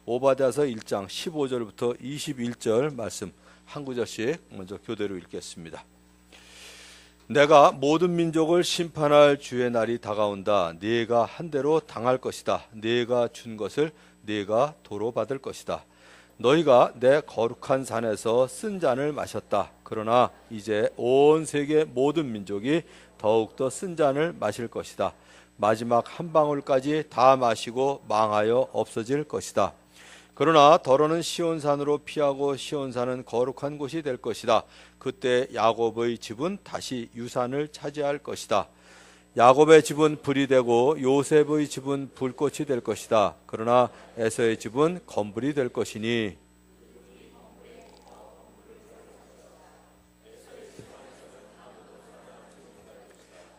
오바댜서 1장 15절부터 21절 말씀 한 구절씩 먼저 교대로 읽겠습니다. 내가 모든 민족을 심판할 주의 날이 다가온다. 네가 한 대로 당할 것이다. 네가 준 것을 네가 도로 받을 것이다. 너희가 내 거룩한 산에서 쓴 잔을 마셨다. 그러나 이제 온 세계 모든 민족이 더욱더 쓴 잔을 마실 것이다. 마지막 한 방울까지 다 마시고 망하여 없어질 것이다. 그러나 더러는 시온산으로 피하고 시온산은 거룩한 곳이 될 것이다. 그때 야곱의 집은 다시 유산을 차지할 것이다. 야곱의 집은 불이 되고 요셉의 집은 불꽃이 될 것이다. 그러나 에서의 집은 검불이 될 것이니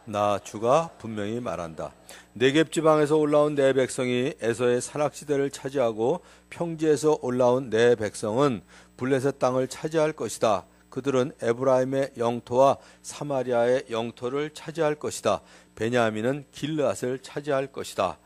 나 주가 분명히 말한다. 네겝 지방에서 올라온 내 백성이 에서의 산악지대를 차지하고 평지에서 올라온 내 백성은 블레셋 땅을 차지할 것이다. 그들은 에브라임의 영토와 사마리아의 영토를 차지할 것이다. 베냐민은 길르앗을 차지할 것이다.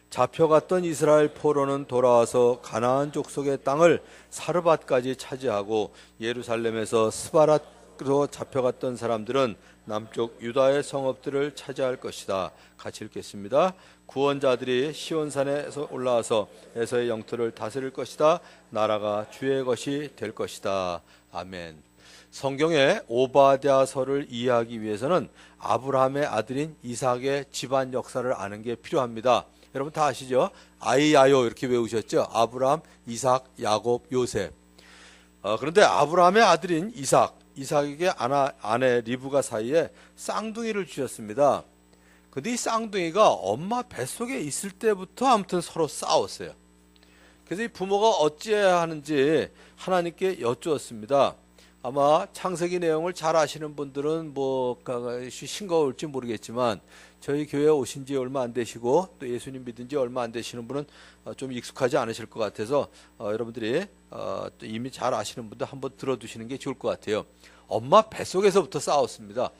잡혀갔던 이스라엘 포로는 돌아와서 가나안 족속의 땅을 사르밧까지 차지하고 예루살렘에서 스바랏으로 잡혀갔던 사람들은 남쪽 유다의 성읍들을 차지할 것이다. 같이 읽겠습니다. 구원자들이 시온산에서 올라와서 에서의 영토를 다스릴 것이다. 나라가 주의 것이 될 것이다. 아멘. 성경의 오바댜서를 이해하기 위해서는 아브라함의 아들인 이삭의 집안 역사를 아는 게 필요합니다. 여러분 다 아시죠? 아이야요 이렇게 외우셨죠? 아브라함, 이삭, 야곱, 요셉. 그런데 아브라함의 아들인 이삭에게 아내 리브가 사이에 쌍둥이를 주셨습니다. 근데 이 쌍둥이가 엄마 뱃속에 있을 때부터 아무튼 서로 싸웠어요. 그래서 이 부모가 어찌해야 하는지 하나님께 여쭈었습니다. 아마 창세기 내용을 잘 아시는 분들은 뭐 싱거울지 모르겠지만 저희 교회에 오신 지 얼마 안 되시고 또 예수님 믿은 지 얼마 안 되시는 분은 좀 익숙하지 않으실 것 같아서 여러분들이 또 이미 잘 아시는 분들 한번 들어두시는 게 좋을 것 같아요. 엄마 뱃속에서부터 싸웠습니다.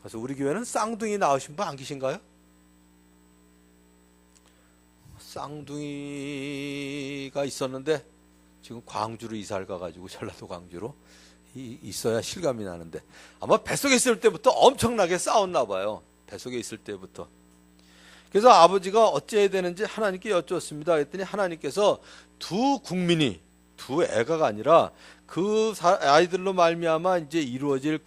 그래서 우리 교회는 쌍둥이 낳으신 분 안 계신가요? 쌍둥이가 있었는데 지금 광주로 이사를 가가지고 전라도 광주로 있어야 실감이 나는데 아마 뱃속에 있을 때부터 엄청나게 싸웠나 봐요. 뱃속에 있을 때부터. 그래서 아버지가 어찌해야 되는지 하나님께 여쭈었습니다. 그랬더니 하나님께서 두 애가가 아니라 그 아이들로 말미암아 이제 이루어질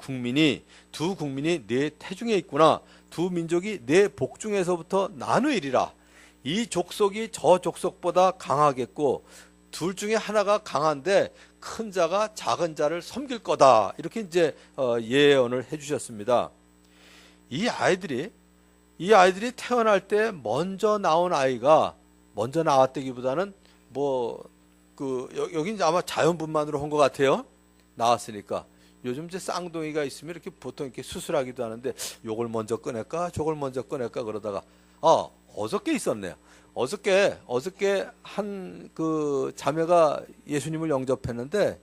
두 국민이 네 태중에 있구나. 두 민족이 네 복중에서부터 나누이리라. 이 족속이 저 족속보다 강하겠고 둘 중에 하나가 강한데 큰 자가 작은 자를 섬길 거다. 이렇게 이제 예언을 해주셨습니다. 이 아이들이 태어날 때 먼저 나왔다기보다는 여기 이제 아마 자연분만으로 한 것 같아요. 나왔으니까. 요즘 이제 쌍둥이가 있으면 이렇게 보통 이렇게 수술하기도 하는데 요걸 먼저 꺼낼까 저걸 먼저 꺼낼까 그러다가 어저께 있었네요. 어저께 한 그 자매가 예수님을 영접했는데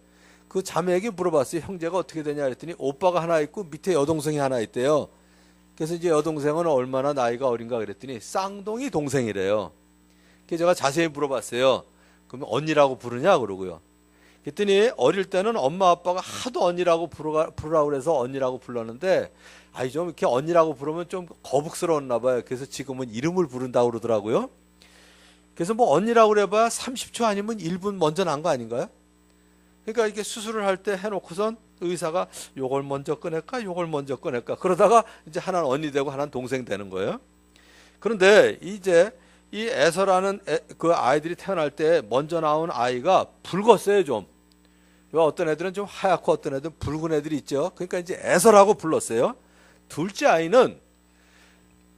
그 자매에게 물어봤어요. 형제가 어떻게 되냐 그랬더니 오빠가 하나 있고 밑에 여동생이 하나 있대요. 그래서 이제 여동생은 얼마나 나이가 어린가 그랬더니 쌍둥이 동생이래요. 그래서 제가 자세히 물어봤어요. 그러면 언니라고 부르냐 그러고요. 그랬더니 어릴 때는 엄마 아빠가 하도 언니라고 부르라고 그래서 언니라고 불렀는데 좀 이렇게 언니라고 부르면 좀 거북스러웠나 봐요. 그래서 지금은 이름을 부른다고 그러더라고요. 그래서 뭐 언니라고 그래봐야 30초 아니면 1분 먼저 난 거 아닌가요? 그러니까 이렇게 수술을 할 때 해놓고선 의사가 요걸 먼저 꺼낼까 요걸 먼저 꺼낼까 그러다가 이제 하나는 언니 되고 하나는 동생 되는 거예요. 그런데 이제 이 에서라는 그 아이들이 태어날 때 먼저 나온 아이가 붉었어요. 좀 어떤 애들은 좀 하얗고 어떤 애들은 붉은 애들이 있죠. 그러니까 이제 에서라고 불렀어요. 둘째 아이는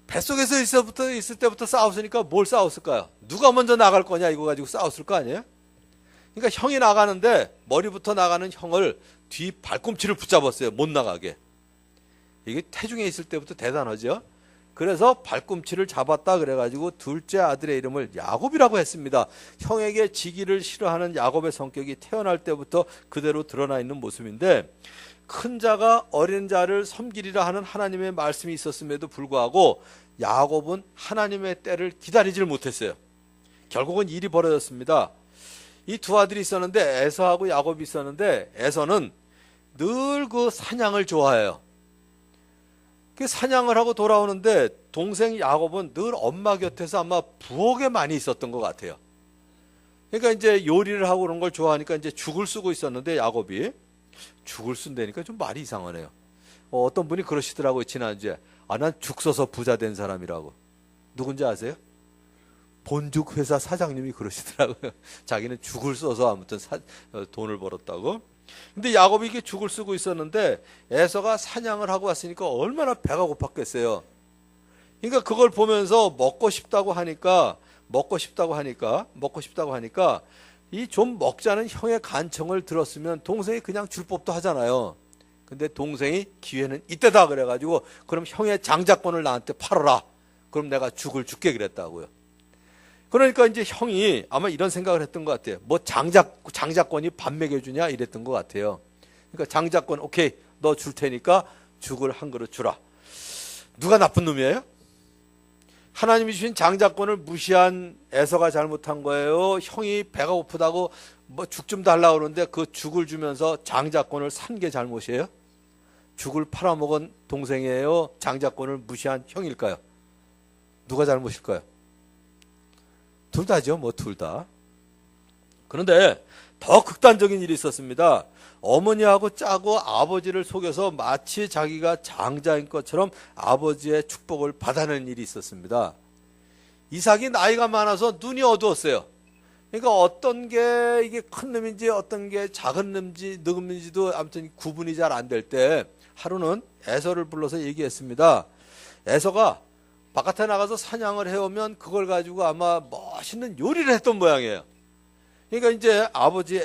뱃속에서 있을 때부터 싸웠으니까 뭘 싸웠을까요? 누가 먼저 나갈 거냐 이거 가지고 싸웠을 거 아니에요? 그러니까 형이 나가는데 머리부터 나가는 형을 뒤 발꿈치를 붙잡았어요. 못 나가게. 이게 태중에 있을 때부터 대단하죠. 그래서 발꿈치를 잡았다 그래가지고 둘째 아들의 이름을 야곱이라고 했습니다. 형에게 지기를 싫어하는 야곱의 성격이 태어날 때부터 그대로 드러나 있는 모습인데 큰 자가 어린 자를 섬기리라 하는 하나님의 말씀이 있었음에도 불구하고 야곱은 하나님의 때를 기다리질 못했어요. 결국은 일이 벌어졌습니다. 이 두 아들이 있었는데 에서하고 야곱이 있었는데 에서는 늘 그 사냥을 좋아해요. 그 사냥을 하고 돌아오는데 동생 야곱은 늘 엄마 곁에서 아마 부엌에 많이 있었던 것 같아요. 그러니까 이제 요리를 하고 그런 걸 좋아하니까 이제 죽을 쓰고 있었는데 야곱이 죽을 쓴다니까 좀 말이 이상하네요. 어떤 분이 그러시더라고요. 지난주에. 난 죽 써서 부자 된 사람이라고. 누군지 아세요? 본죽 회사 사장님이 그러시더라고요. 자기는 죽을 써서 아무튼 돈을 벌었다고. 근데 야곱이 이게 죽을 쓰고 있었는데 에서가 사냥을 하고 왔으니까 얼마나 배가 고팠겠어요. 그러니까 그걸 보면서 먹고 싶다고 하니까 이 좀 먹자는 형의 간청을 들었으면 동생이 그냥 줄 법도 하잖아요. 근데 동생이 기회는 이때다 그래가지고 그럼 형의 장자권을 나한테 팔아라. 그럼 내가 죽을 줄게 그랬다고요. 그러니까 이제 형이 아마 이런 생각을 했던 것 같아요. 뭐 장자권이 밥 먹여주냐 이랬던 것 같아요. 그러니까 장자권 오케이 너 줄 테니까 죽을 한 그릇 주라. 누가 나쁜 놈이에요? 하나님이 주신 장자권을 무시한 에서가 잘못한 거예요. 형이 배가 고프다고 뭐 죽 좀 달라고 그러는데 그 죽을 주면서 장자권을 산 게 잘못이에요? 죽을 팔아먹은 동생이에요? 장자권을 무시한 형일까요? 누가 잘못일까요? 둘 다죠. 뭐 둘 다. 그런데 더 극단적인 일이 있었습니다. 어머니하고 짜고 아버지를 속여서 마치 자기가 장자인 것처럼 아버지의 축복을 받아내는 일이 있었습니다. 이삭이 나이가 많아서 눈이 어두웠어요. 그러니까 어떤 게 이게 큰 놈인지 어떤 게 작은 놈인지도 아무튼 구분이 잘 안 될 때 하루는 에서를 불러서 얘기했습니다. 에서가 바깥에 나가서 사냥을 해오면 그걸 가지고 아마 멋있는 요리를 했던 모양이에요. 그러니까 이제 아버지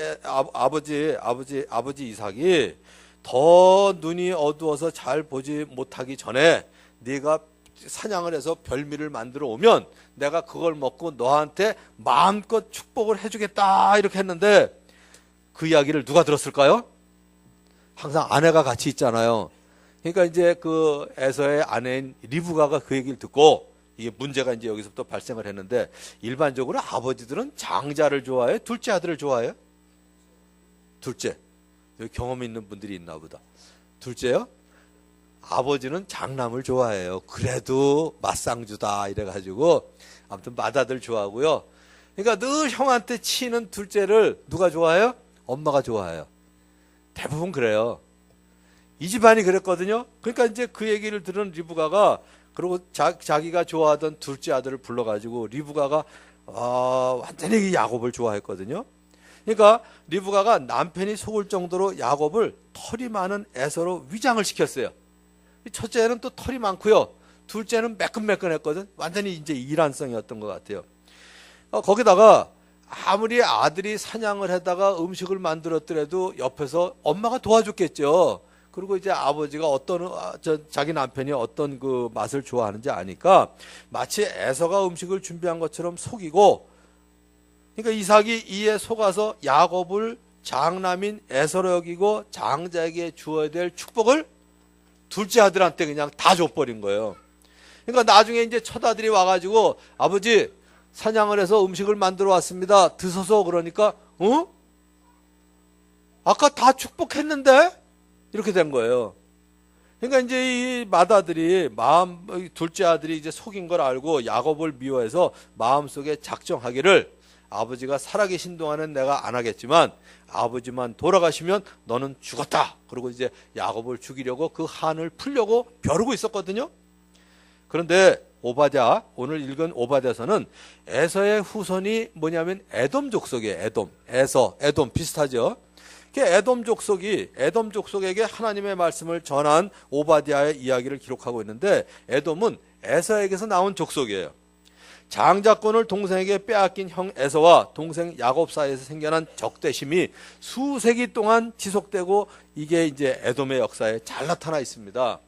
이삭이 더 눈이 어두워서 잘 보지 못하기 전에 네가 사냥을 해서 별미를 만들어 오면 내가 그걸 먹고 너한테 마음껏 축복을 해주겠다 이렇게 했는데 그 이야기를 누가 들었을까요? 항상 아내가 같이 있잖아요. 그러니까 이제 그 에서의 아내인 리브가가 그 얘기를 듣고 이게 문제가 이제 여기서부터 발생을 했는데 일반적으로 아버지들은 장자를 좋아해요? 둘째 아들을 좋아해요? 둘째. 여기 경험 있는 분들이 있나 보다. 둘째요? 아버지는 장남을 좋아해요. 그래도 맞상주다 이래가지고 아무튼 맏아들 좋아하고요. 그러니까 늘 형한테 치는 둘째를 누가 좋아해요? 엄마가 좋아해요. 대부분 그래요. 이 집안이 그랬거든요. 그러니까 이제 그 얘기를 들은 리브가가 그리고 자기가 좋아하던 둘째 아들을 불러가지고 리브가가 완전히 야곱을 좋아했거든요. 그러니까 리브가가 남편이 속을 정도로 야곱을 털이 많은 에서로 위장을 시켰어요. 첫째는 또 털이 많고요. 둘째는 매끈매끈했거든. 완전히 이제 이란성이었던 것 같아요. 거기다가 아무리 아들이 사냥을 하다가 음식을 만들었더라도 옆에서 엄마가 도와줬겠죠. 그리고 이제 아버지가 자기 남편이 어떤 그 맛을 좋아하는지 아니까 마치 에서가 음식을 준비한 것처럼 속이고, 그러니까 이삭이 이에 속아서 야곱을 장남인 에서로 여기고 장자에게 주어야 될 축복을 둘째 아들한테 그냥 다 줘버린 거예요. 그러니까 나중에 이제 첫 아들이 와가지고 아버지 사냥을 해서 음식을 만들어 왔습니다. 드셔서 그러니까 아까 다 축복했는데? 이렇게 된 거예요. 그러니까 이제 이 맏아들이 둘째 아들이 이제 속인 걸 알고 야곱을 미워해서 마음속에 작정하기를 아버지가 살아계신 동안은 내가 안 하겠지만 아버지만 돌아가시면 너는 죽었다. 그리고 이제 야곱을 죽이려고 그 한을 풀려고 벼르고 있었거든요. 그런데 오늘 읽은 오바댜서는 에서의 후손이 뭐냐면 에돔 족속이에요. 에돔 비슷하죠. 에돔 족속에게 하나님의 말씀을 전한 오바댜의 이야기를 기록하고 있는데 에돔은 에서에게서 나온 족속이에요. 장자권을 동생에게 빼앗긴 형 에서와 동생 야곱 사이에서 생겨난 적대심이 수세기 동안 지속되고 이게 이제 에돔의 역사에 잘 나타나 있습니다.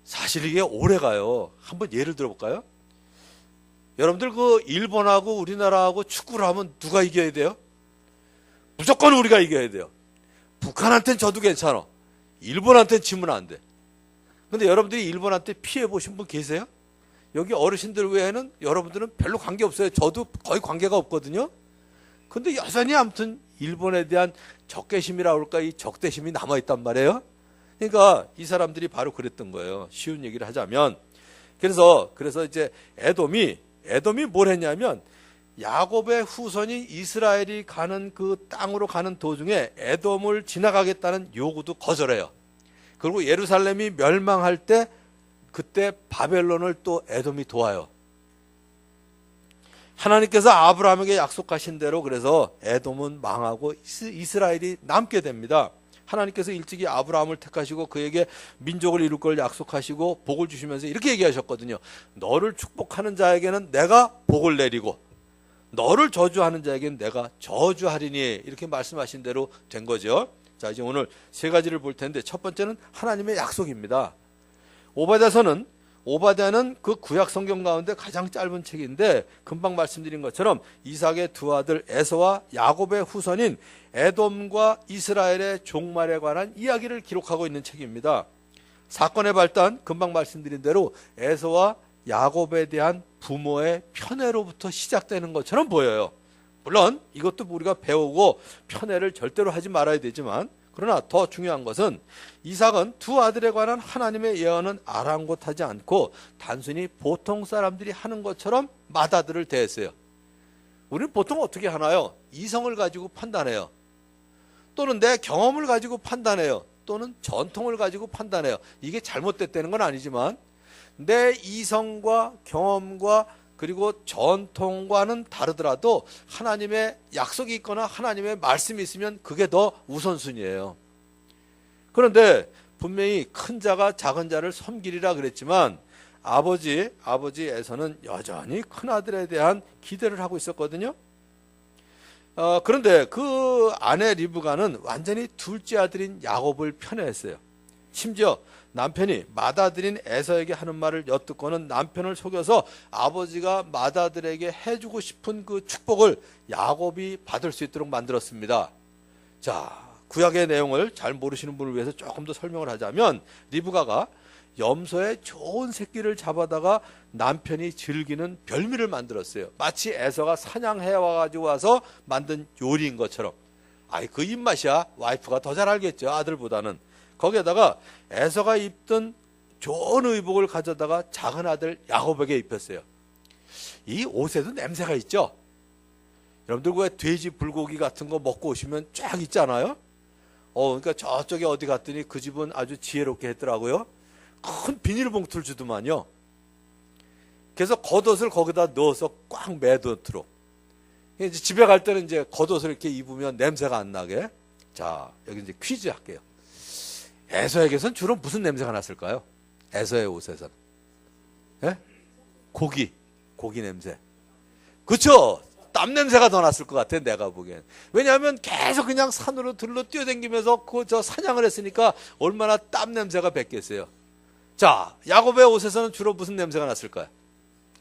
사실 이게 오래가요. 한번 예를 들어볼까요? 여러분들 그 일본하고 우리나라하고 축구를 하면 누가 이겨야 돼요? 무조건 우리가 이겨야 돼요. 북한한테는 져도 괜찮아. 일본한테는 지면 안 돼. 근데 여러분들이 일본한테 피해 보신 분 계세요? 여기 어르신들 외에는 여러분들은 별로 관계 없어요. 저도 거의 관계가 없거든요. 근데 여전히 아무튼 일본에 대한 적개심이라 할까, 이 적대심이 남아있단 말이에요. 그러니까 이 사람들이 바로 그랬던 거예요. 쉬운 얘기를 하자면. 그래서 이제 에돔이 뭘 했냐면, 야곱의 후손인 이스라엘이 가는 그 땅으로 가는 도중에 에돔을 지나가겠다는 요구도 거절해요. 그리고 예루살렘이 멸망할 때 그때 바벨론을 또 에돔이 도와요. 하나님께서 아브라함에게 약속하신 대로 그래서 에돔은 망하고 이스라엘이 남게 됩니다. 하나님께서 일찍이 아브라함을 택하시고 그에게 민족을 이룰 걸 약속하시고 복을 주시면서 이렇게 얘기하셨거든요. 너를 축복하는 자에게는 내가 복을 내리고 너를 저주하는 자에게는 내가 저주하리니, 이렇게 말씀하신 대로 된 거죠. 자, 이제 오늘 세 가지를 볼 텐데, 첫 번째는 하나님의 약속입니다. 오바댜는 그 구약 성경 가운데 가장 짧은 책인데, 금방 말씀드린 것처럼 이삭의 두 아들 에서와 야곱의 후손인 에돔과 이스라엘의 종말에 관한 이야기를 기록하고 있는 책입니다. 사건의 발단, 금방 말씀드린 대로 에서와 야곱에 대한 부모의 편애로부터 시작되는 것처럼 보여요. 물론 이것도 우리가 배우고 편애를 절대로 하지 말아야 되지만, 그러나 더 중요한 것은 이삭은 두 아들에 관한 하나님의 예언은 아랑곳하지 않고 단순히 보통 사람들이 하는 것처럼 맏아들을 대했어요. 우리는 보통 어떻게 하나요? 이성을 가지고 판단해요. 또는 내 경험을 가지고 판단해요. 또는 전통을 가지고 판단해요. 이게 잘못됐다는 건 아니지만, 내 이성과 경험과 그리고 전통과는 다르더라도 하나님의 약속이 있거나 하나님의 말씀이 있으면 그게 더 우선순위예요. 그런데 분명히 큰 자가 작은 자를 섬기리라 그랬지만, 아버지 에서는 여전히 큰 아들에 대한 기대를 하고 있었거든요. 그런데 그 아내 리브가는 완전히 둘째 아들인 야곱을 편애했어요. 심지어 남편이 맏아들인 에서에게 하는 말을 엿듣고는 남편을 속여서 아버지가 맏아들에게 해주고 싶은 그 축복을 야곱이 받을 수 있도록 만들었습니다. 자, 구약의 내용을 잘 모르시는 분을 위해서 조금 더 설명을 하자면, 리브가가 염소의 좋은 새끼를 잡아다가 남편이 즐기는 별미를 만들었어요. 마치 에서가 사냥해 와가지고 와서 만든 요리인 것처럼. 그 입맛이야 와이프가 더 잘 알겠죠, 아들보다는. 거기에다가 에서가 입던 좋은 의복을 가져다가 작은 아들 야곱에게 입혔어요. 이 옷에도 냄새가 있죠. 여러분들 왜 돼지 불고기 같은 거 먹고 오시면 쫙 있잖아요. 그러니까 저쪽에 어디 갔더니 그 집은 아주 지혜롭게 했더라고요. 큰 비닐봉투를 주더만요. 그래서 겉옷을 거기다 넣어서 꽉 매도록. 이제 집에 갈 때는 이제 겉옷을 이렇게 입으면 냄새가 안 나게. 자, 여기 이제 퀴즈 할게요. 에서에게선 주로 무슨 냄새가 났을까요? 에서의 옷에서는. 예? 고기 냄새. 그쵸? 땀 냄새가 더 났을 것 같아, 내가 보기엔. 왜냐하면 계속 그냥 산으로 들러 뛰어다니면서 저 사냥을 했으니까 얼마나 땀 냄새가 뱄겠어요. 자, 야곱의 옷에서는 주로 무슨 냄새가 났을까요?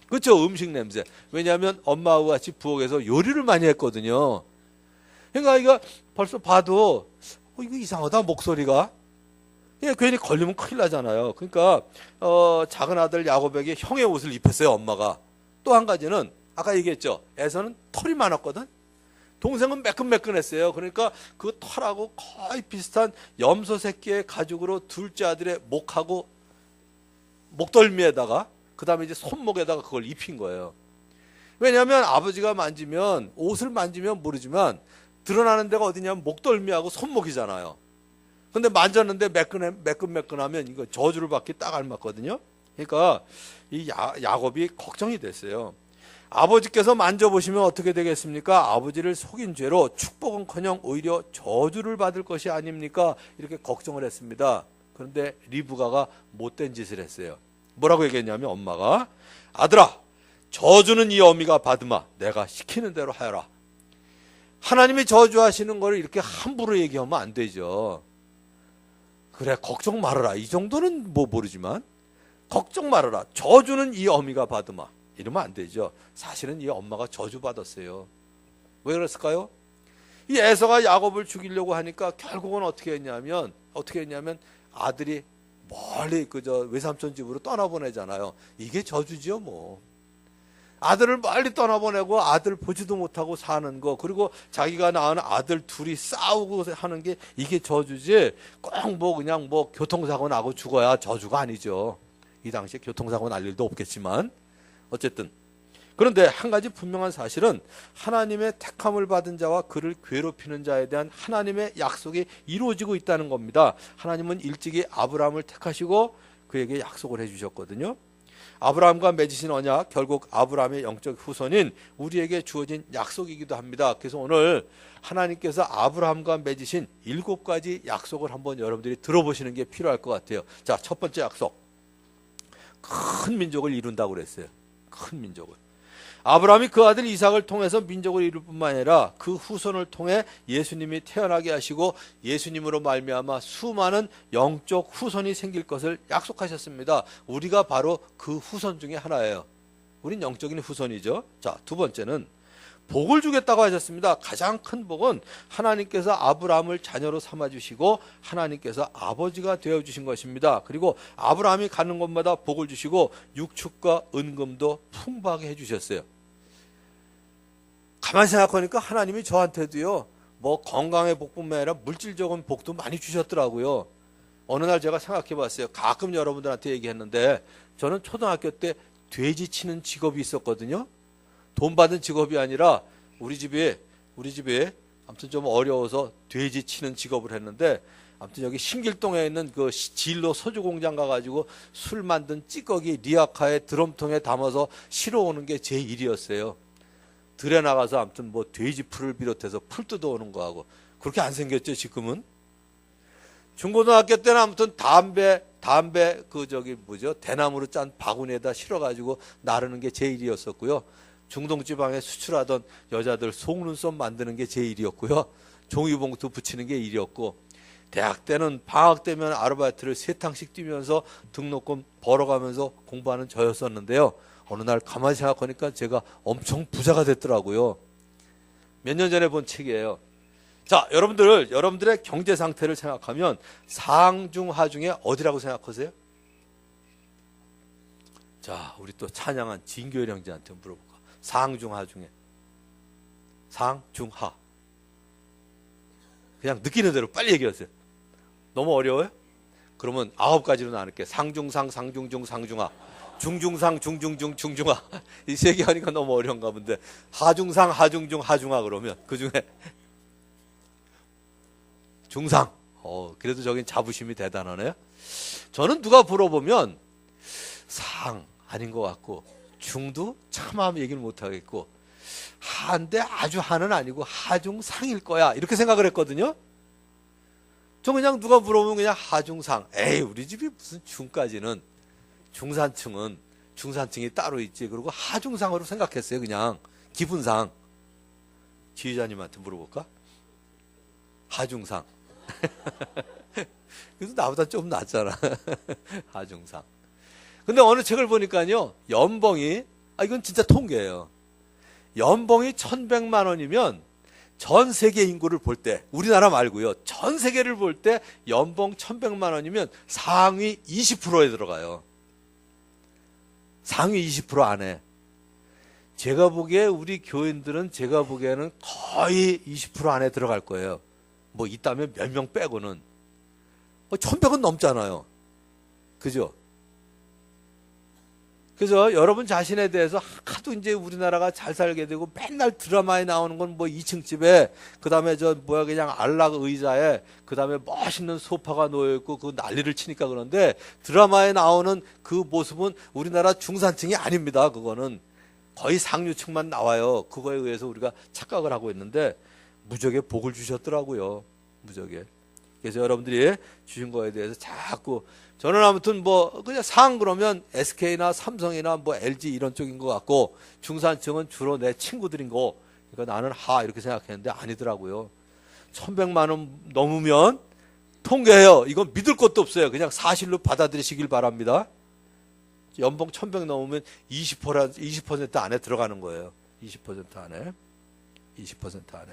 그쵸? 음식 냄새. 왜냐하면 엄마하고 같이 부엌에서 요리를 많이 했거든요. 그러니까 이거 벌써 봐도 이거 이상하다, 목소리가. 괜히 걸리면 큰일 나잖아요. 그러니까 작은 아들 야곱에게 형의 옷을 입혔어요, 엄마가. 또 한 가지는 아까 얘기했죠. 에서는 털이 많았거든. 동생은 매끈매끈했어요. 그러니까 그 털하고 거의 비슷한 염소 새끼의 가죽으로 둘째 아들의 목하고 목덜미에다가, 그 다음에 이제 손목에다가 그걸 입힌 거예요. 왜냐하면 아버지가 옷을 만지면 모르지만 드러나는 데가 어디냐면 목덜미하고 손목이잖아요. 근데 만졌는데 매끈매끈하면 이거 저주를 받기 딱 알맞거든요. 그러니까 이 야곱이 걱정이 됐어요. 아버지께서 만져보시면 어떻게 되겠습니까? 아버지를 속인 죄로 축복은커녕 오히려 저주를 받을 것이 아닙니까? 이렇게 걱정을 했습니다. 그런데 리브가가 못된 짓을 했어요. 뭐라고 얘기했냐면, 엄마가 아들아, 저주는 이 어미가 받으마 내가 시키는 대로 하여라. 하나님이 저주하시는 걸 이렇게 함부로 얘기하면 안 되죠. 그래, 걱정 말아라. 이 정도는 모르지만 걱정 말아라. 저주는 이 어미가 받으마. 이러면 안 되죠. 사실은 이 엄마가 저주받았어요. 왜 그랬을까요? 이 에서가 야곱을 죽이려고 하니까 결국은 어떻게 했냐면 아들이 멀리 외삼촌 집으로 떠나보내잖아요. 이게 저주지요, 뭐. 아들을 멀리 떠나보내고 아들 보지도 못하고 사는 거, 그리고 자기가 낳은 아들 둘이 싸우고 하는 게 이게 저주지, 꼭 뭐 그냥 뭐 교통사고 나고 죽어야 저주가 아니죠. 이 당시에 교통사고 날 일도 없겠지만 어쨌든. 그런데 한 가지 분명한 사실은 하나님의 택함을 받은 자와 그를 괴롭히는 자에 대한 하나님의 약속이 이루어지고 있다는 겁니다. 하나님은 일찍이 아브라함을 택하시고 그에게 약속을 해주셨거든요. 아브라함과 맺으신 언약, 결국 아브라함의 영적 후손인 우리에게 주어진 약속이기도 합니다. 그래서 오늘 하나님께서 아브라함과 맺으신 7가지 약속을 한번 여러분들이 들어보시는 게 필요할 것 같아요. 자, 첫 번째 약속. 큰 민족을 이룬다고 그랬어요. 큰 민족을. 아브라함이 그 아들 이삭을 통해서 민족을 이룰 뿐만 아니라 그 후손을 통해 예수님이 태어나게 하시고 예수님으로 말미암아 수많은 영적 후손이 생길 것을 약속하셨습니다. 우리가 바로 그 후손 중에 하나예요. 우린 영적인 후손이죠. 자, 두 번째는 복을 주겠다고 하셨습니다. 가장 큰 복은 하나님께서 아브라함을 자녀로 삼아주시고 하나님께서 아버지가 되어주신 것입니다. 그리고 아브라함이 가는 곳마다 복을 주시고 육축과 은금도 풍부하게 해주셨어요. 가만히 생각하니까 하나님이 저한테도요, 뭐 건강의 복뿐만 아니라 물질적인 복도 많이 주셨더라고요. 어느 날 제가 생각해 봤어요. 가끔 여러분들한테 얘기했는데 저는 초등학교 때 돼지 치는 직업이 있었거든요. 돈 받은 직업이 아니라 우리 집에 아무튼 좀 어려워서 돼지 치는 직업을 했는데, 아무튼 여기 신길동에 있는 그 진로 소주 공장 가가지고 술 만든 찌꺼기 리아카에 드럼통에 담아서 실어오는 게 제 일이었어요. 들에 나가서 아무튼 뭐 돼지 풀을 비롯해서 풀 뜯어오는 거하고. 그렇게 안 생겼죠 지금은. 중고등학교 때는 아무튼 담배 대나무로 짠 바구니에다 실어가지고 나르는 게 제 일이었었고요. 중동지방에 수출하던 여자들 속눈썹 만드는 게 제 일이었고요. 종이봉투 붙이는 게 일이었고, 대학 때는 방학 되면 아르바이트를 3탕씩 뛰면서 등록금 벌어가면서 공부하는 저였었는데요. 어느 날 가만히 생각하니까 제가 엄청 부자가 됐더라고요. 몇 년 전에 본 책이에요. 자, 여러분들의 경제 상태를 생각하면 상중하 중에 어디라고 생각하세요? 자, 우리 또 찬양한 진교일 형제한테 물어볼까? 상중하 중에. 상중하. 그냥 느끼는 대로 빨리 얘기하세요. 너무 어려워요? 그러면 9가지로 나눌게요. 상중상, 상중중, 상중하. 중중상, 중중중, 중중하. 이 3개 하니까 너무 어려운가 본데. 하중상, 하중중, 하중하 그러면 그 중에 중상. 그래도 저긴 자부심이 대단하네요. 저는 누가 물어보면 상 아닌 것 같고, 중도 차마 얘기를 못하겠고, 하인데 아주 하는 아니고 하중상일 거야 이렇게 생각을 했거든요. 저 그냥 누가 물어보면 그냥 하중상. 에이, 우리 집이 무슨 중까지는, 중산층은 중산층이 따로 있지. 그리고 하중상으로 생각했어요. 그냥 기분상. 지휘자님한테 물어볼까? 하중상. 그래서 나보다 좀 낫잖아. 하중상. 근데 어느 책을 보니까요, 연봉이, 이건 진짜 통계예요. 연봉이 1,100만 원이면 전 세계 인구를 볼 때, 우리나라 말고요, 전 세계를 볼 때 연봉 1,100만 원이면 상위 20%에 들어가요. 상위 20% 안에. 제가 보기에 우리 교인들은 제가 보기에는 거의 20% 안에 들어갈 거예요. 뭐 있다면 몇 명 빼고는. 1,100은 넘잖아요. 그죠? 그래서 여러분 자신에 대해서 하도 이제 우리나라가 잘 살게 되고 맨날 드라마에 나오는 건 뭐 2층 집에, 그 다음에 그냥 안락 의자에, 그 다음에 멋있는 소파가 놓여있고 그 난리를 치니까 그런데, 드라마에 나오는 그 모습은 우리나라 중산층이 아닙니다. 그거는 거의 상류층만 나와요. 그거에 의해서 우리가 착각을 하고 있는데, 무적의 복을 주셨더라고요. 무적의. 그래서 여러분들이 주신 거에 대해서 자꾸, 저는 아무튼 뭐 그냥 상 그러면 SK나 삼성이나 뭐 LG 이런 쪽인 것 같고, 중산층은 주로 내 친구들인 거, 그러니까 나는 하 이렇게 생각했는데 아니더라고요. 1,100만 원 넘으면 통계해요. 이건 믿을 것도 없어요. 그냥 사실로 받아들이시길 바랍니다. 연봉 1,100 넘으면 20% 안에 들어가는 거예요. 20% 안에. 20% 안에.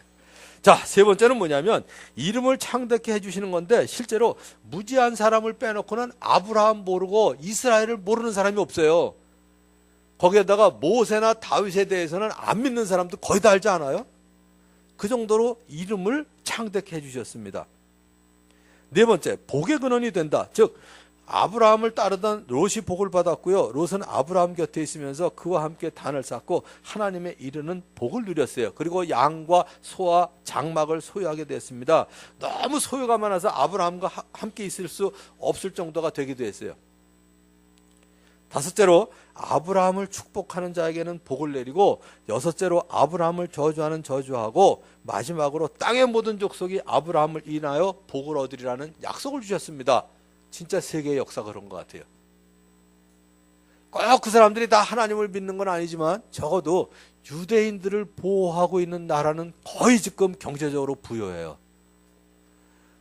자, 세 번째는 뭐냐면 이름을 창대케 해주시는 건데, 실제로 무지한 사람을 빼놓고는 아브라함 모르고 이스라엘을 모르는 사람이 없어요. 거기에다가 모세나 다윗에 대해서는 안 믿는 사람도 거의 다 알지 않아요? 그 정도로 이름을 창대케 해주셨습니다. 네 번째, 복의 근원이 된다. 즉 아브라함을 따르던 롯이 복을 받았고요. 롯은 아브라함 곁에 있으면서 그와 함께 단을 쌓고 하나님의 이르는 복을 누렸어요. 그리고 양과 소와 장막을 소유하게 됐습니다. 너무 소유가 많아서 아브라함과 함께 있을 수 없을 정도가 되기도 했어요. 다섯째로 아브라함을 축복하는 자에게는 복을 내리고, 여섯째로 아브라함을 저주하는 저주하고, 마지막으로 땅의 모든 족속이 아브라함을 인하여 복을 얻으리라는 약속을 주셨습니다. 진짜 세계의 역사가 그런 것 같아요. 꼭 그 사람들이 다 하나님을 믿는 건 아니지만 적어도 유대인들을 보호하고 있는 나라는 거의 지금 경제적으로 부유해요.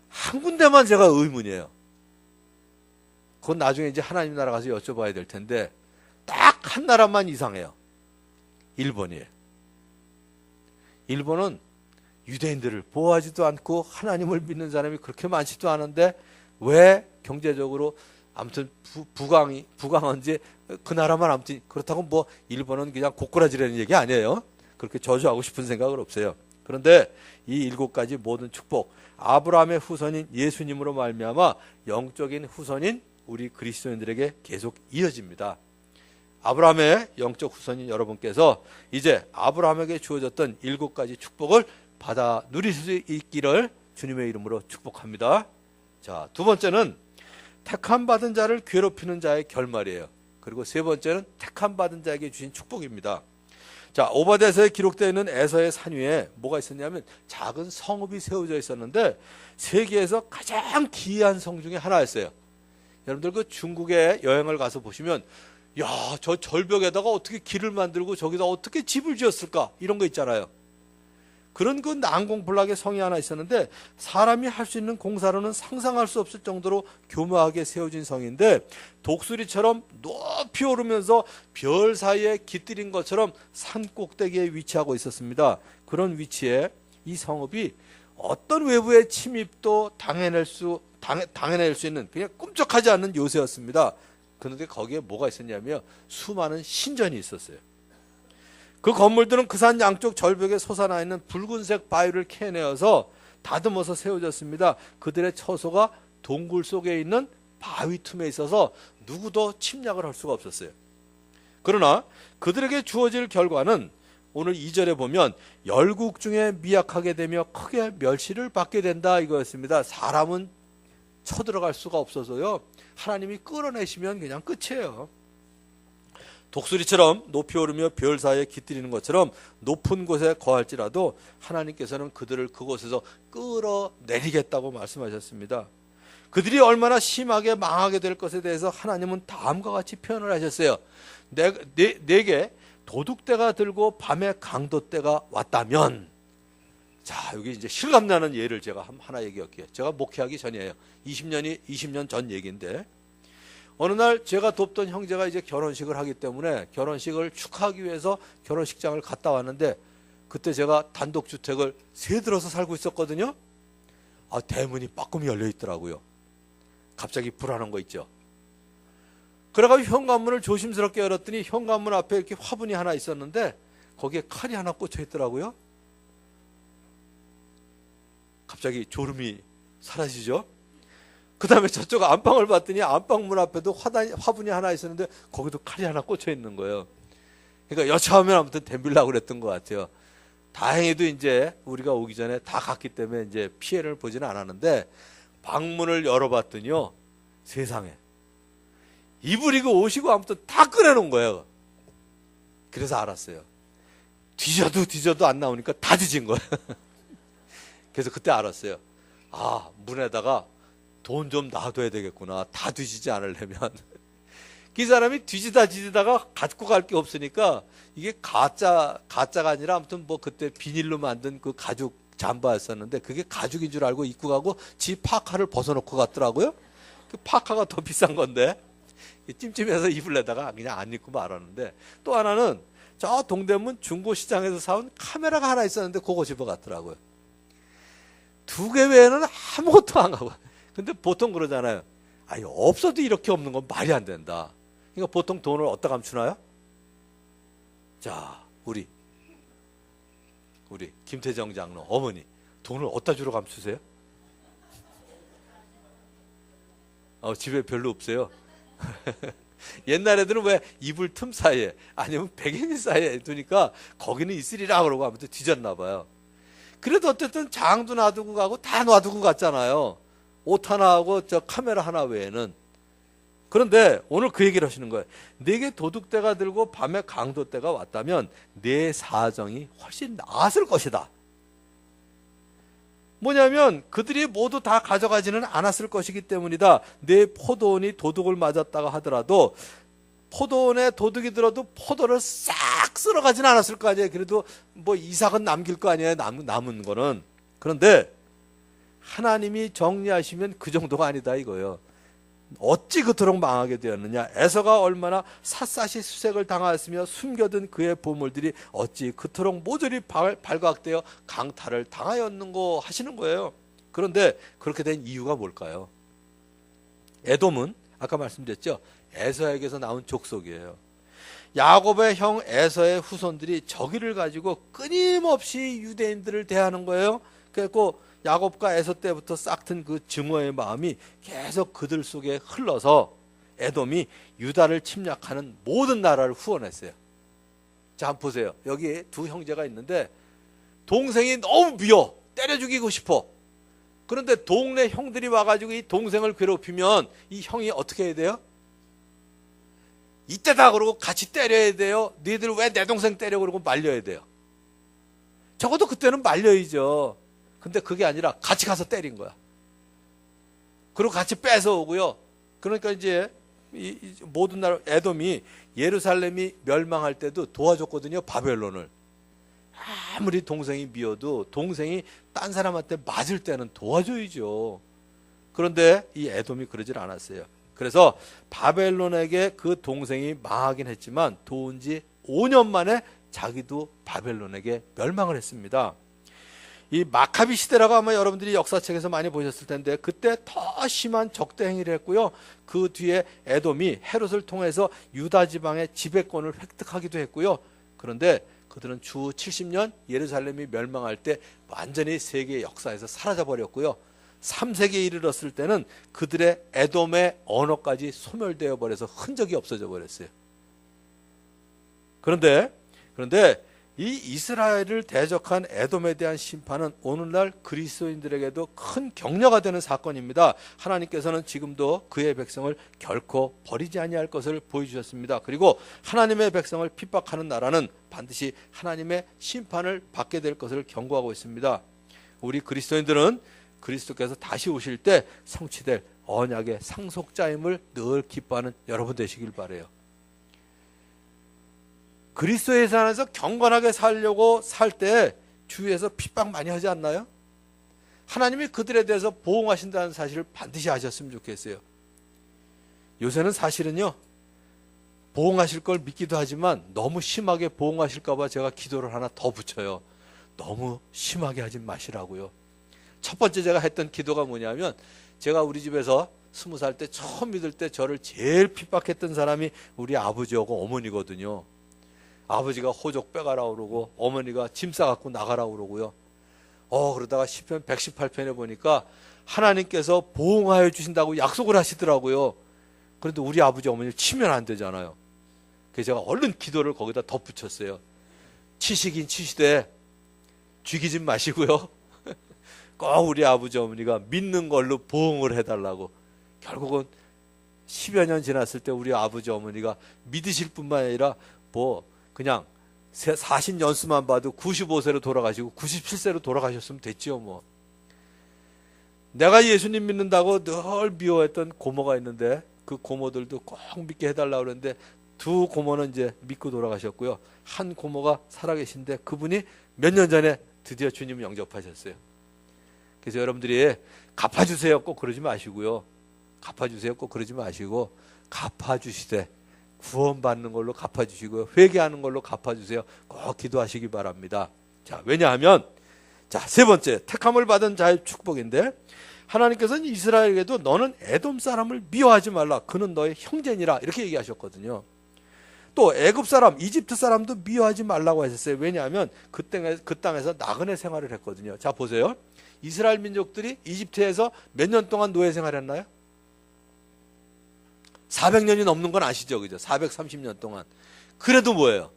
한 군데만 제가 의문이에요. 그건 나중에 이제 하나님 나라 가서 여쭤봐야 될 텐데, 딱 한 나라만 이상해요. 일본이에요. 일본은 유대인들을 보호하지도 않고 하나님을 믿는 사람이 그렇게 많지도 않은데 왜 경제적으로 아무튼 부강한지 그 나라만 아무튼 그렇다고 뭐 일본은 그냥 고꾸라지라는 얘기 아니에요. 그렇게 저주하고 싶은 생각은 없어요. 그런데 이 7가지 모든 축복, 아브라함의 후손인 예수님으로 말미암아 영적인 후손인 우리 그리스도인들에게 계속 이어집니다. 아브라함의 영적 후손인 여러분께서 이제 아브라함에게 주어졌던 7가지 축복을 받아 누릴 수 있기를 주님의 이름으로 축복합니다. 자, 두 번째는 택함 받은 자를 괴롭히는 자의 결말이에요. 그리고 세 번째는 택함 받은 자에게 주신 축복입니다. 자, 오바댜서에 기록되어 있는 에서의 산 위에 뭐가 있었냐면 작은 성읍이 세워져 있었는데 세계에서 가장 기이한 성 중에 하나였어요. 여러분들 그 중국에 여행을 가서 보시면, 야, 저 절벽에다가 어떻게 길을 만들고 저기다 어떻게 집을 지었을까, 이런 거 있잖아요. 그런 그 난공불락의 성이 하나 있었는데 사람이 할 수 있는 공사로는 상상할 수 없을 정도로 교묘하게 세워진 성인데, 독수리처럼 높이 오르면서 별 사이에 깃들인 것처럼 산 꼭대기에 위치하고 있었습니다. 그런 위치에 이 성읍이 어떤 외부의 침입도 당해낼 수 있는 그냥 꿈쩍하지 않는 요새였습니다. 그런데 거기에 뭐가 있었냐면 수많은 신전이 있었어요. 그 건물들은 그 산 양쪽 절벽에 솟아나 있는 붉은색 바위를 캐내어서 다듬어서 세워졌습니다. 그들의 처소가 동굴 속에 있는 바위 틈에 있어서 누구도 침략을 할 수가 없었어요. 그러나 그들에게 주어질 결과는 오늘 2절에 보면 열국 중에 미약하게 되며 크게 멸시를 받게 된다, 이거였습니다. 사람은 쳐들어갈 수가 없어서요, 하나님이 끌어내시면 그냥 끝이에요. 독수리처럼 높이 오르며 별 사이에 깃들이는 것처럼 높은 곳에 거할지라도 하나님께서는 그들을 그곳에서 끌어내리겠다고 말씀하셨습니다. 그들이 얼마나 심하게 망하게 될 것에 대해서 하나님은 다음과 같이 표현을 하셨어요. 내게 도둑대가 들고 밤에 강도대가 왔다면, 자, 여기 이제 실감나는 예를 제가 하나 얘기할게요. 제가 목회하기 전이에요. 20년 전 얘기인데, 어느 날 제가 돕던 형제가 이제 결혼식을 하기 때문에 결혼식을 축하하기 위해서 결혼식장을 갔다 왔는데, 그때 제가 단독주택을 새 들어서 살고 있었거든요. 대문이 빠끔히 열려 있더라고요. 갑자기 불안한 거 있죠. 그래가지고 현관문을 조심스럽게 열었더니 현관문 앞에 이렇게 화분이 하나 있었는데 거기에 칼이 하나 꽂혀 있더라고요. 갑자기 졸음이 사라지죠. 그 다음에 저쪽 안방을 봤더니 안방문 앞에도 화분이 하나 있었는데 거기도 칼이 하나 꽂혀 있는 거예요. 그러니까 여차하면 아무튼 덤비려고 그랬던 것 같아요. 다행히도 이제 우리가 오기 전에 다 갔기 때문에 이제 피해를 보지는 않았는데, 방문을 열어봤더니요, 세상에 이불이고 옷이고 아무튼 다 꺼내놓은 거예요. 그래서 알았어요. 뒤져도 안 나오니까 다 뒤진 거예요. 그래서 그때 알았어요. 문에다가 돈 좀 놔둬야 되겠구나, 다 뒤지지 않으려면. 그 사람이 뒤지다가 갖고 갈 게 없으니까, 이게 가짜가 아니라 아무튼 뭐 그때 비닐로 만든 그 가죽 잠바였었는데 그게 가죽인 줄 알고 입고 가고 지 파카를 벗어놓고 갔더라고요. 그 파카가 더 비싼 건데 찜찜해서 입을래다가 그냥 안 입고 말았는데, 또 하나는 저 동대문 중고시장에서 사온 카메라가 하나 있었는데 그거 집어갔더라고요. 2개 외에는 아무것도 안 가고. 근데 보통 그러잖아요. 없어도 이렇게 없는 건 말이 안 된다. 그러니까 보통 돈을 어디다 감추나요? 자, 우리 김태정 장로 어머니 돈을 어디다 주러 감추세요? 집에 별로 없어요. 옛날에들은 왜 이불 틈 사이에 아니면 베개 사이에 두니까 거기는 있으리라 그러고 아무튼 뒤졌나 봐요. 그래도 어쨌든 장도 놔두고 가고 다 놔두고 갔잖아요. 옷 하나 하고 저 카메라 하나 외에는. 그런데 오늘 그 얘기를 하시는 거예요. 내게 도둑대가 들고 밤에 강도대가 왔다면 내 사정이 훨씬 나았을 것이다. 뭐냐면 그들이 모두 다 가져가지는 않았을 것이기 때문이다. 내 포도원이 도둑을 맞았다가 하더라도 포도원에 도둑이 들어도 포도를 싹 쓸어가지는 않았을 거 아니에요. 그래도 뭐 이삭은 남길 거 아니에요. 남은 거는. 그런데 하나님이 정리하시면 그 정도가 아니다 이거예요. 어찌 그토록 망하게 되었느냐. 에서가 얼마나 샅샅이 수색을 당하였으며 숨겨둔 그의 보물들이 어찌 그토록 모조리 발각되어 강탈을 당하였는고 하시는 거예요. 그런데 그렇게 된 이유가 뭘까요? 에돔은 아까 말씀드렸죠. 에서에게서 나온 족속이에요. 야곱의 형 에서의 후손들이 저기를 가지고 끊임없이 유대인들을 대하는 거예요. 그래서 야곱과 에서 때부터 싹튼 그 증오의 마음이 계속 그들 속에 흘러서 에돔이 유다를 침략하는 모든 나라를 후원했어요. 자, 한번 보세요. 여기 두 형제가 있는데 동생이 너무 미워. 때려 죽이고 싶어. 그런데 동네 형들이 와가지고 이 동생을 괴롭히면 이 형이 어떻게 해야 돼요? 이때다 그러고 같이 때려야 돼요. 너희들 왜 내 동생 때려 그러고 말려야 돼요. 적어도 그때는 말려야죠. 근데 그게 아니라 같이 가서 때린 거야. 그리고 같이 뺏어오고요. 그러니까 이제 이 모든 나라 에돔이 예루살렘이 멸망할 때도 도와줬거든요. 바벨론을. 아무리 동생이 미워도 동생이 딴 사람한테 맞을 때는 도와줘야죠. 그런데 이 에돔이 그러질 않았어요. 그래서 바벨론에게 그 동생이 망하긴 했지만 도운 지 5년 만에 자기도 바벨론에게 멸망을 했습니다. 이 마카비 시대라고 아마 여러분들이 역사책에서 많이 보셨을 텐데 그때 더 심한 적대 행위를 했고요. 그 뒤에 에돔이 헤롯을 통해서 유다 지방의 지배권을 획득하기도 했고요. 그런데 그들은 주 70년 예루살렘이 멸망할 때 완전히 세계 역사에서 사라져 버렸고요. 3세기에 이르렀을 때는 그들의 에돔의 언어까지 소멸되어 버려서 흔적이 없어져 버렸어요. 그런데 이 이스라엘을 대적한 에돔에 대한 심판은 오늘날 그리스도인들에게도 큰 격려가 되는 사건입니다. 하나님께서는 지금도 그의 백성을 결코 버리지 아니할 것을 보여주셨습니다. 그리고 하나님의 백성을 핍박하는 나라는 반드시 하나님의 심판을 받게 될 것을 경고하고 있습니다. 우리 그리스도인들은 그리스도께서 다시 오실 때 성취될 언약의 상속자임을 늘 기뻐하는 여러분 되시길 바라요. 그리스도의 안에서 경건하게 살려고 살 때 주위에서 핍박 많이 하지 않나요? 하나님이 그들에 대해서 보응하신다는 사실을 반드시 아셨으면 좋겠어요. 요새는 사실은요, 보응하실 걸 믿기도 하지만 너무 심하게 보응하실까 봐 제가 기도를 하나 더 붙여요. 너무 심하게 하지 마시라고요. 첫 번째 제가 했던 기도가 뭐냐면, 제가 우리 집에서 20살 때 처음 믿을 때 저를 제일 핍박했던 사람이 우리 아버지하고 어머니거든요. 아버지가 호적 빼가라 그러고 어머니가 짐 싸갖고 나가라 그러고요. 그러다가 시편 118편에 보니까 하나님께서 보응하여 주신다고 약속을 하시더라고요. 그런데 우리 아버지 어머니를 치면 안 되잖아요. 그래서 제가 얼른 기도를 거기다 덧붙였어요. 치시긴 치시되 죽이지 마시고요. 꼭 우리 아버지 어머니가 믿는 걸로 보응을 해달라고. 결국은 10여 년 지났을 때 우리 아버지 어머니가 믿으실 뿐만 아니라 그냥 40년수만 봐도 95세로 돌아가시고 97세로 돌아가셨으면 됐죠. 내가 예수님 믿는다고 늘 미워했던 고모가 있는데 그 고모들도 꼭 믿게 해달라고 그랬는데 두 고모는 이제 믿고 돌아가셨고요. 한 고모가 살아계신데 그분이 몇 년 전에 드디어 주님을 영접하셨어요. 그래서 여러분들이 갚아주세요 꼭 그러지 마시고요. 갚아주세요 꼭 그러지 마시고 갚아주시되 구원받는 걸로 갚아주시고요. 회개하는 걸로 갚아주세요. 꼭 기도하시기 바랍니다. 자, 왜냐하면 세 번째 택함을 받은 자의 축복인데 하나님께서는 이스라엘에게도 너는 에돔 사람을 미워하지 말라. 그는 너의 형제니라 이렇게 얘기하셨거든요. 또 애굽 사람, 이집트 사람도 미워하지 말라고 하셨어요. 왜냐하면 그 땅에서 나그네 생활을 했거든요. 자, 보세요. 이스라엘 민족들이 이집트에서 몇 년 동안 노예 생활했나요? 400년이 넘는 건 아시죠? 그죠? 430년 동안. 그래도 뭐예요?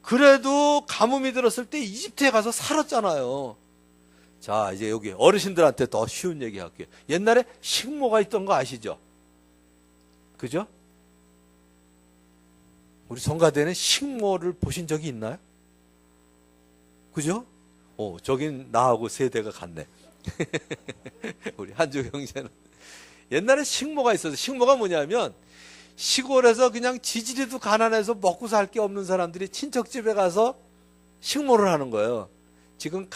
그래도 가뭄이 들었을 때 이집트에 가서 살았잖아요. 자, 이제 여기 어르신들한테 더 쉬운 얘기 할게요. 옛날에 식모가 있던 거 아시죠? 그죠? 우리 성가대는 식모를 보신 적이 있나요? 그죠? 저긴 나하고 세대가 같네. 우리 한주 형제는. 옛날에 식모가 있어서, 식모가 뭐냐면 시골에서 그냥 지지리도 가난해서 먹고 살 게 없는 사람들이 친척집에 가서 식모를 하는 거예요. 지금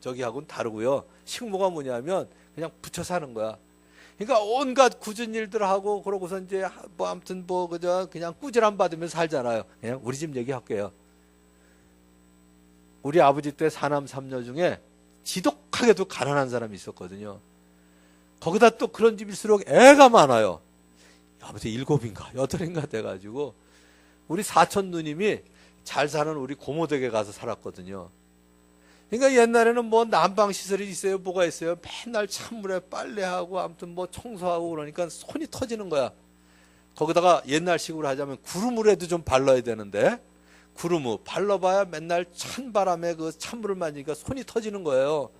저기하고는 다르고요. 식모가 뭐냐면 그냥 붙여 사는 거야. 그러니까 온갖 굳은 일들 하고 그러고서 이제 뭐 아무튼 뭐 그냥 꾸지람 받으면서 살잖아요. 그냥 우리 집 얘기할게요. 우리 아버지 때 4남 3녀 중에 지독하게도 가난한 사람이 있었거든요. 거기다 또 그런 집일수록 애가 많아요. 아무튼 7인가 8인가 돼가지고 우리 사촌 누님이 잘 사는 우리 고모댁에 가서 살았거든요. 그러니까 옛날에는 뭐 난방시설이 있어요, 뭐가 있어요. 맨날 찬물에 빨래하고 아무튼 뭐 청소하고 그러니까 손이 터지는 거야. 거기다가 옛날식으로 하자면 구름물에도 좀 발라야 되는데 구름을 발라봐야 맨날 찬바람에 그 찬물을 맞으니까 손이 터지는 거예요.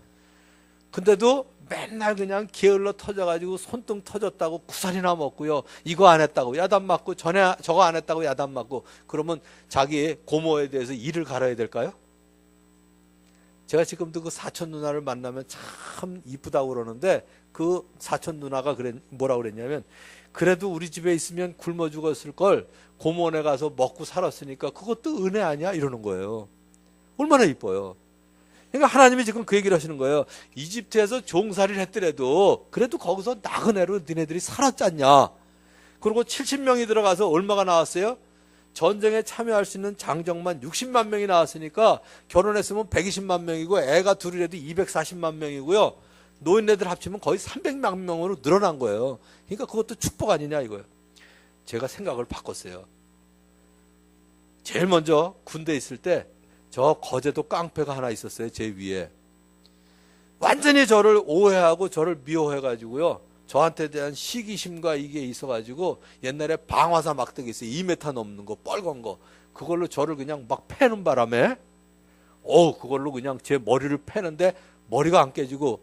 근데도 맨날 그냥 게을러 터져가지고 손등 터졌다고 구살이나 먹고요. 이거 안 했다고 야단 맞고 전에 저거 안 했다고 야단 맞고 그러면 자기 고모에 대해서 이를 갈아야 될까요? 제가 지금도 그 사촌 누나를 만나면 참 이쁘다고 그러는데 그 사촌 누나가 뭐라고 그랬냐면 그래도 우리 집에 있으면 굶어 죽었을 걸 고모네 가서 먹고 살았으니까 그것도 은혜 아니야? 이러는 거예요. 얼마나 이뻐요. 그러니까 하나님이 지금 그 얘기를 하시는 거예요. 이집트에서 종살이를 했더라도 그래도 거기서 나그네로 니네들이 살았잖냐. 그리고 70명이 들어가서 얼마가 나왔어요? 전쟁에 참여할 수 있는 장정만 60만 명이 나왔으니까 결혼했으면 120만 명이고 애가 둘이라도 240만 명이고요. 노인네들 합치면 거의 300만 명으로 늘어난 거예요. 그러니까 그것도 축복 아니냐 이거예요. 제가 생각을 바꿨어요. 제일 먼저 군대에 있을 때 저 거제도 깡패가 하나 있었어요. 제 위에. 완전히 저를 오해하고 저를 미워해가지고요. 저한테 대한 시기심과 이게 있어가지고 옛날에 방화사 막대기 있어요. 2m 넘는 거 빨간 거. 그걸로 저를 그냥 막 패는 바람에 그걸로 그냥 제 머리를 패는데 머리가 안 깨지고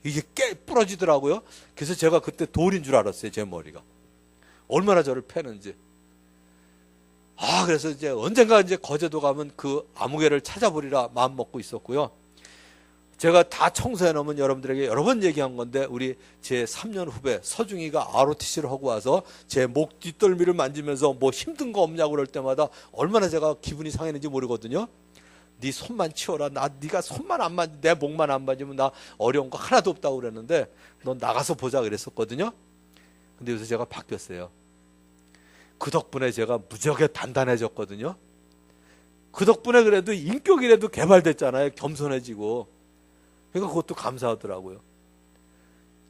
이게 부러지더라고요. 그래서 제가 그때 돌인 줄 알았어요. 제 머리가. 얼마나 저를 패는지. 그래서 이제 언젠가 이제 거제도 가면 그 아무개를 찾아보리라 마음 먹고 있었고요. 제가 다 청소해 놓으면 여러분들에게 여러 번 얘기한 건데 우리 제 3년 후배 서중이가 ROTC를 하고 와서 제 목 뒷덜미를 만지면서 뭐 힘든 거 없냐고 그럴 때마다 얼마나 제가 기분이 상했는지 모르거든요. 네 손만 치워라. 네가 손만 안 만지, 내 목만 안 만지면 나 어려운 거 하나도 없다고 그랬는데 넌 나가서 보자 그랬었거든요. 근데 요새 제가 바뀌었어요. 그 덕분에 제가 무지하게 단단해졌거든요. 그 덕분에 그래도 인격이라도 개발됐잖아요. 겸손해지고. 그러니까 그것도 감사하더라고요.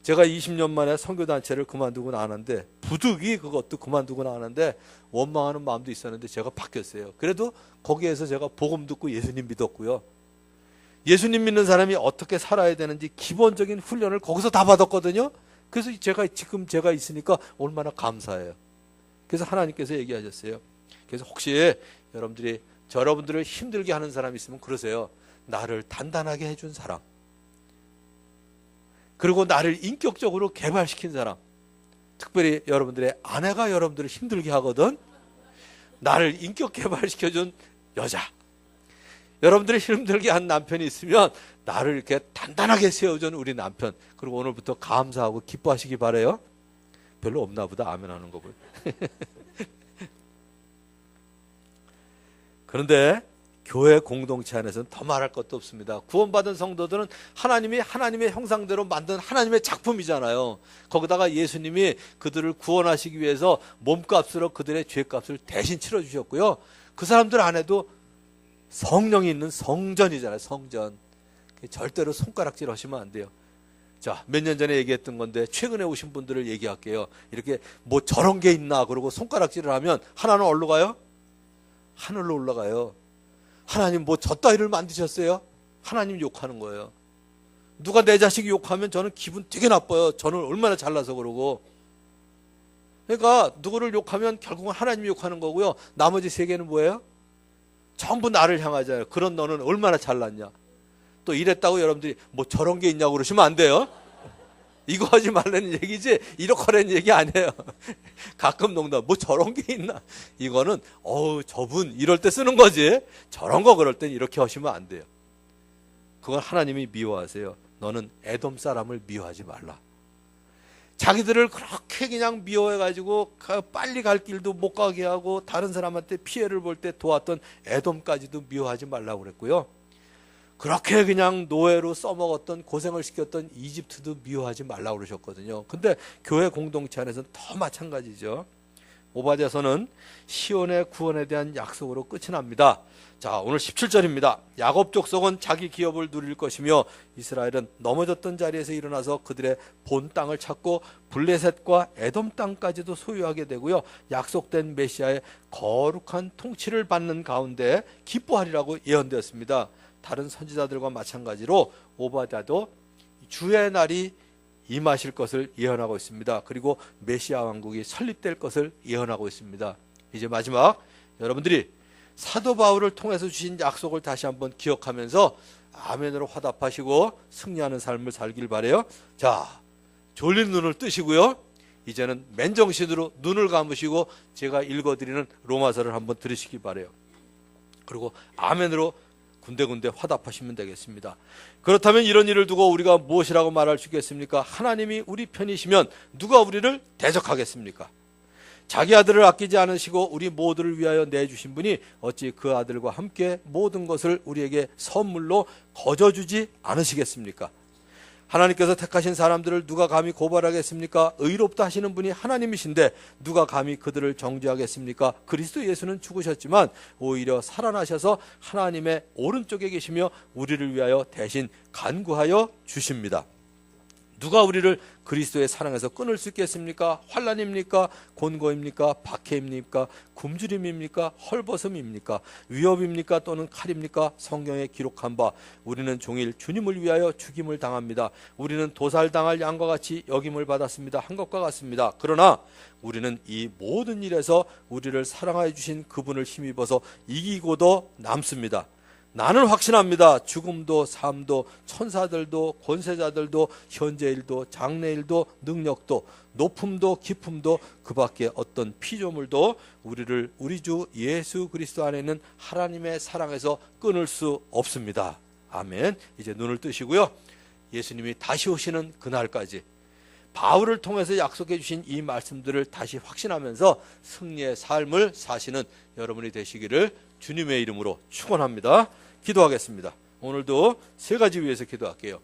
제가 20년 만에 선교단체를 그만두고 나왔는데 부득이 그것도 그만두고 나왔는데 원망하는 마음도 있었는데 제가 바뀌었어요. 그래도 거기에서 제가 복음 듣고 예수님 믿었고요. 예수님 믿는 사람이 어떻게 살아야 되는지 기본적인 훈련을 거기서 다 받았거든요. 그래서 지금 제가 있으니까 얼마나 감사해요. 그래서 하나님께서 얘기하셨어요. 그래서 혹시 여러분들을 힘들게 하는 사람이 있으면 그러세요. 나를 단단하게 해준 사람. 그리고 나를 인격적으로 개발시킨 사람. 특별히 여러분들의 아내가 여러분들을 힘들게 하거든. 나를 인격 개발시켜준 여자. 여러분들이 힘들게 한 남편이 있으면 나를 이렇게 단단하게 세워준 우리 남편. 그리고 오늘부터 감사하고 기뻐하시기 바라요. 별로 없나 보다. 아멘 하는 거 보여. 그런데 교회 공동체 안에서는 더 말할 것도 없습니다. 구원받은 성도들은 하나님의 형상대로 만든 하나님의 작품이잖아요. 거기다가 예수님이 그들을 구원하시기 위해서 몸값으로 그들의 죄값을 대신 치러주셨고요. 그 사람들 안에도 성령이 있는 성전이잖아요. 성전. 절대로 손가락질 하시면 안 돼요. 자, 몇 년 전에 얘기했던 건데 최근에 오신 분들을 얘기할게요. 이렇게 뭐 저런 게 있나 그러고 손가락질을 하면 하나는 어디로 가요? 하늘로 올라가요. 하나님 뭐 저 따위를 만드셨어요? 하나님 욕하는 거예요. 누가 내 자식 욕하면 저는 기분 되게 나빠요. 저는 얼마나 잘나서 그러고. 그러니까 누구를 욕하면 결국은 하나님 욕하는 거고요. 나머지 세 개는 뭐예요? 전부 나를 향하잖아요. 그런 너는 얼마나 잘났냐. 또 이랬다고 여러분들이 뭐 저런 게 있냐고 그러시면 안 돼요. 이거 하지 말라는 얘기지 이렇게 하라는 얘기 아니에요. 가끔 농담 뭐 저런 게 있나. 이거는 저분 이럴 때 쓰는 거지. 저런 거 그럴 땐 이렇게 하시면 안 돼요. 그건 하나님이 미워하세요. 너는 에돔 사람을 미워하지 말라. 자기들을 그렇게 그냥 미워해가지고 빨리 갈 길도 못 가게 하고 다른 사람한테 피해를 볼 때 도왔던 에돔까지도 미워하지 말라고 그랬고요. 그렇게 그냥 노예로 써먹었던 고생을 시켰던 이집트도 미워하지 말라고 그러셨거든요. 근데 교회 공동체 안에서는 더 마찬가지죠. 오바댜서는 시온의 구원에 대한 약속으로 끝이 납니다. 자, 오늘 17절입니다. 야곱 족속은 자기 기업을 누릴 것이며 이스라엘은 넘어졌던 자리에서 일어나서 그들의 본 땅을 찾고 블레셋과 에돔 땅까지도 소유하게 되고요. 약속된 메시아의 거룩한 통치를 받는 가운데 기뻐하리라고 예언되었습니다. 다른 선지자들과 마찬가지로 오바댜도 주의 날이 임하실 것을 예언하고 있습니다. 그리고 메시아 왕국이 설립될 것을 예언하고 있습니다. 이제 마지막 여러분들이 사도 바울을 통해서 주신 약속을 다시 한번 기억하면서 아멘으로 화답하시고 승리하는 삶을 살길 바라요. 자, 졸린 눈을 뜨시고요. 이제는 맨정신으로 눈을 감으시고 제가 읽어드리는 로마서를 한번 들으시기 바라요. 그리고 아멘으로 군데군데 화답하시면 되겠습니다. 그렇다면 이런 일을 두고 우리가 무엇이라고 말할 수 있겠습니까? 하나님이 우리 편이시면 누가 우리를 대적하겠습니까? 자기 아들을 아끼지 않으시고 우리 모두를 위하여 내주신 분이 어찌 그 아들과 함께 모든 것을 우리에게 선물로 거저주지 않으시겠습니까? 하나님께서 택하신 사람들을 누가 감히 고발하겠습니까? 의롭다 하시는 분이 하나님이신데 누가 감히 그들을 정죄하겠습니까? 그리스도 예수는 죽으셨지만 오히려 살아나셔서 하나님의 오른쪽에 계시며 우리를 위하여 대신 간구하여 주십니다. 누가 우리를 그리스도의 사랑에서 끊을 수 있겠습니까? 환난입니까? 곤고입니까? 박해입니까? 굶주림입니까? 헐벗음입니까? 위협입니까? 또는 칼입니까? 성경에 기록한 바 우리는 종일 주님을 위하여 죽임을 당합니다. 우리는 도살당할 양과 같이 여김을 받았습니다. 한 것과 같습니다. 그러나 우리는 이 모든 일에서 우리를 사랑하여 주신 그분을 힘입어서 이기고도 남습니다. 나는 확신합니다. 죽음도 삶도 천사들도 권세자들도 현재일도 장래일도 능력도 높음도 깊음도 그 밖에 어떤 피조물도 우리를 우리 주 예수 그리스도 안에 있는 하나님의 사랑에서 끊을 수 없습니다. 아멘. 이제 눈을 뜨시고요. 예수님이 다시 오시는 그날까지 바울을 통해서 약속해 주신 이 말씀들을 다시 확신하면서 승리의 삶을 사시는 여러분이 되시기를 주님의 이름으로 축원합니다. 기도하겠습니다. 오늘도 세 가지 위해서 기도할게요.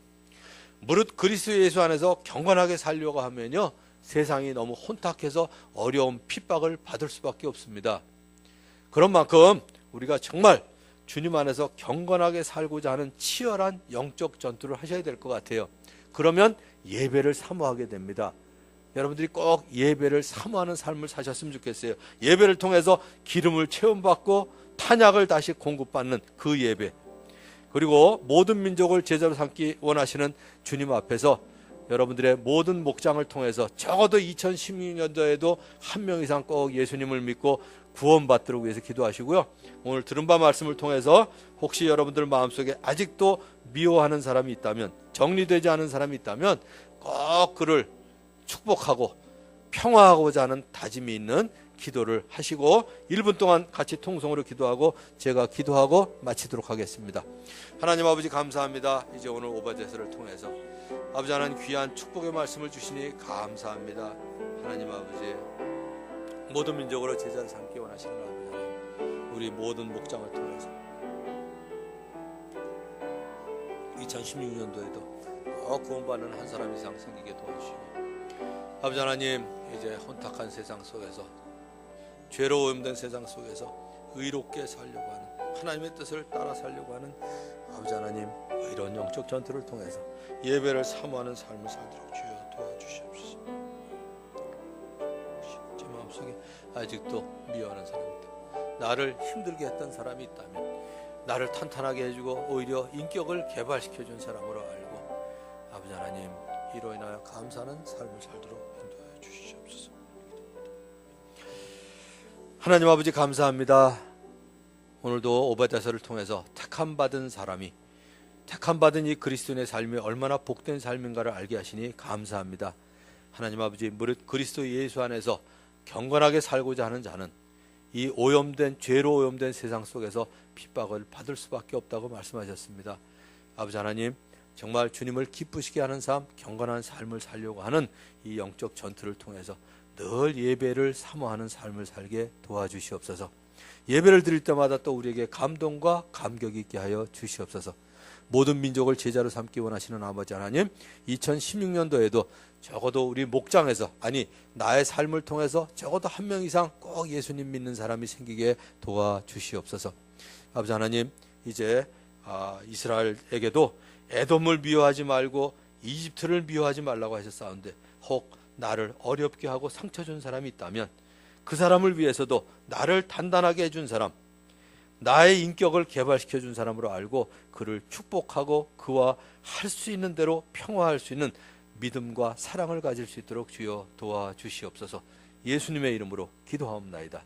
무릇 그리스도 예수 안에서 경건하게 살려고 하면요, 세상이 너무 혼탁해서 어려운 핍박을 받을 수밖에 없습니다. 그런 만큼 우리가 정말 주님 안에서 경건하게 살고자 하는 치열한 영적 전투를 하셔야 될 것 같아요. 그러면 예배를 사모하게 됩니다. 여러분들이 꼭 예배를 사모하는 삶을 사셨으면 좋겠어요. 예배를 통해서 기름을 체험받고 탄약을 다시 공급받는 그 예배, 그리고 모든 민족을 제자로 삼기 원하시는 주님 앞에서 여러분들의 모든 목장을 통해서 적어도 2016년도에도 한 명 이상 꼭 예수님을 믿고 구원받도록 위해서 기도하시고요. 오늘 들은 바 말씀을 통해서 혹시 여러분들 마음속에 아직도 미워하는 사람이 있다면, 정리되지 않은 사람이 있다면 꼭 그를 축복하고 평화하고자 하는 다짐이 있는 기도를 하시고 1분 동안 같이 통성으로 기도하고 제가 기도하고 마치도록 하겠습니다. 하나님 아버지 감사합니다. 이제 오늘 오바댜서를 통해서 아버지 하나님 귀한 축복의 말씀을 주시니 감사합니다. 하나님 아버지 모든 민족으로 제자를 삼기 원하시는 아버지 하나님, 우리 모든 목장을 통해서 2016년도에도 구원받는 한 사람 이상 생기게 도와주시고 아버지 하나님, 이제 혼탁한 세상 속에서 죄로 오염된 세상 속에서 의롭게 살려고 하는, 하나님의 뜻을 따라 살려고 하는 아버지 하나님, 이런 영적 전투를 통해서 예배를 사모하는 삶을 살도록 주여 도와주시옵소서. 제 마음속에 아직도 미워하는 사람이 있다, 나를 힘들게 했던 사람이 있다면 나를 탄탄하게 해주고 오히려 인격을 개발시켜준 사람으로 알고 아버지 하나님, 이로 인하여 감사하는 삶을 살도록 인도하여 주시옵소서. 하나님 아버지 감사합니다. 오늘도 오베데서를 통해서 택함받은 사람이, 택함받은 이 그리스도인의 삶이 얼마나 복된 삶인가를 알게 하시니 감사합니다. 하나님 아버지, 무릇 그리스도 예수 안에서 경건하게 살고자 하는 자는 이 오염된, 죄로 오염된 세상 속에서 핍박을 받을 수밖에 없다고 말씀하셨습니다. 아버지 하나님, 정말 주님을 기쁘시게 하는 삶, 경건한 삶을 살려고 하는 이 영적 전투를 통해서 늘 예배를 사모하는 삶을 살게 도와주시옵소서. 예배를 드릴 때마다 또 우리에게 감동과 감격이 있게 하여 주시옵소서. 모든 민족을 제자로 삼기 원하시는 아버지 하나님, 2016년도에도 적어도 우리 목장에서, 아니 나의 삶을 통해서 적어도 한 명 이상 꼭 예수님 믿는 사람이 생기게 도와주시옵소서. 아버지 하나님, 이제 이스라엘에게도 에돔을 미워하지 말고 이집트를 미워하지 말라고 하셨사온데, 혹 나를 어렵게 하고 상처 준 사람이 있다면 그 사람을 위해서도 나를 단단하게 해준 사람, 나의 인격을 개발시켜 준 사람으로 알고 그를 축복하고 그와 할 수 있는 대로 평화할 수 있는 믿음과 사랑을 가질 수 있도록 주여 도와주시옵소서. 예수님의 이름으로 기도하옵나이다.